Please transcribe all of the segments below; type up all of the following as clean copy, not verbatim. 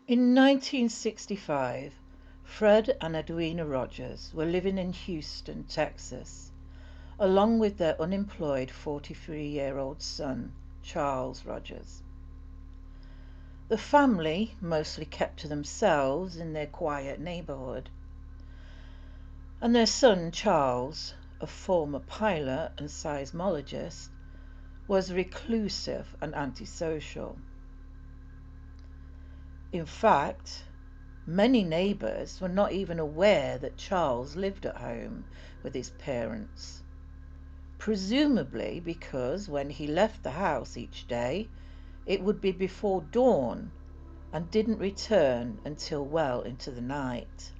In 1965, Fred and Edwina Rogers were living in Houston, Texas, along with their unemployed 43-year-old son, Charles Rogers. The family mostly kept to themselves in their quiet neighborhood, and their son, Charles, a former pilot and seismologist, was reclusive and antisocial. In fact, many neighbours were not even aware that Charles lived at home with his parents, presumably because when he left the house each day, it would be before dawn and didn't return until well into the night.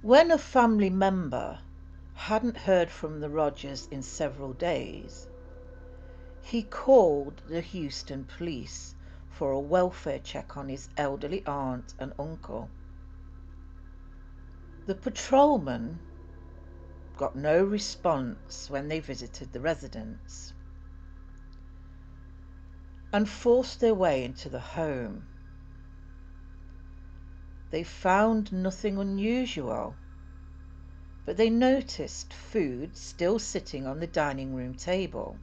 When a family member hadn't heard from the Rogers in several days, he called the Houston police for a welfare check on his elderly aunt and uncle. The patrolman got no response when they visited the residence and forced their way into the home. They found nothing unusual, but they noticed food still sitting on the dining room table.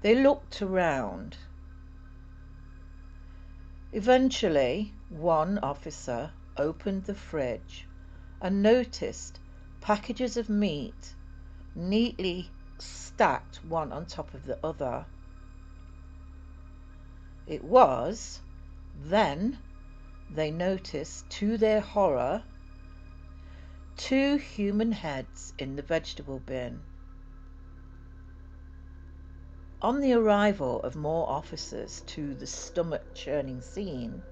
They looked around. Eventually, one officer opened the fridge and noticed packages of meat neatly stacked one on top of the other. It was then they noticed, to their horror, 2 human heads in the vegetable bin. On the arrival of more officers to the stomach-churning scene,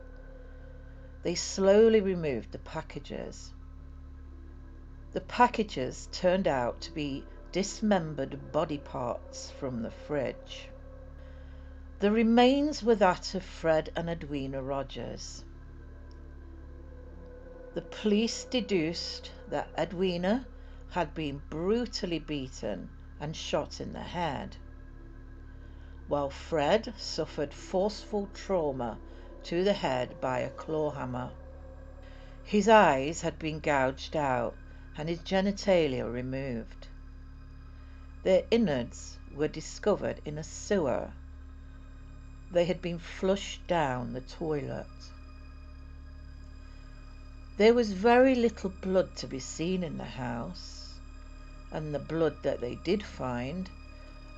they slowly removed the packages. The packages turned out to be dismembered body parts from the fridge. The remains were that of Fred and Edwina Rogers. The police deduced that Edwina had been brutally beaten and shot in the head, while Fred suffered forceful trauma to the head by a claw hammer. His eyes had been gouged out and his genitalia removed. Their innards were discovered in a sewer. They had been flushed down the toilet. There was very little blood to be seen in the house, and the blood that they did find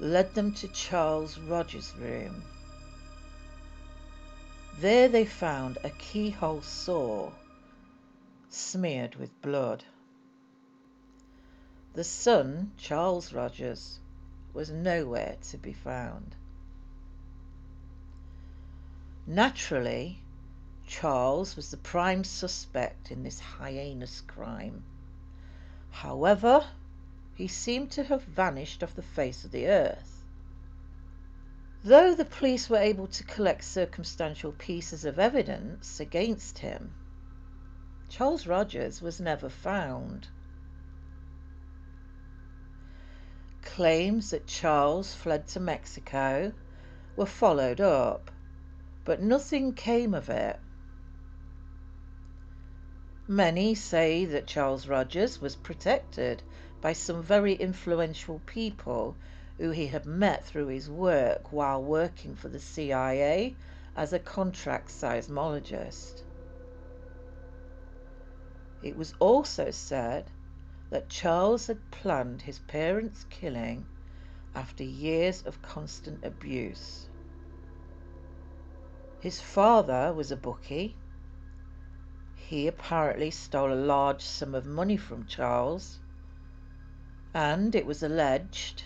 led them to Charles Rogers' room. There they found a keyhole saw smeared with blood. The son, Charles Rogers, was nowhere to be found. Naturally, Charles was the prime suspect in this heinous crime. However, he seemed to have vanished off the face of the earth. Though the police were able to collect circumstantial pieces of evidence against him, Charles Rogers was never found. Claims that Charles fled to Mexico were followed up, but nothing came of it. Many say that Charles Rogers was protected by some very influential people who he had met through his work while working for the CIA as a contract seismologist. It was also said that Charles had planned his parents' killing after years of constant abuse. His father was a bookie. He apparently stole a large sum of money from Charles, and it was alleged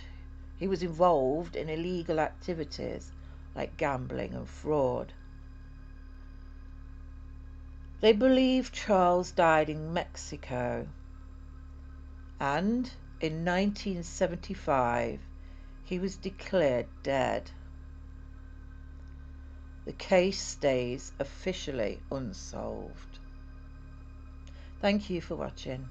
he was involved in illegal activities like gambling and fraud. They believe Charles died in Mexico, and in 1975 he was declared dead. The case stays officially unsolved. Thank you for watching.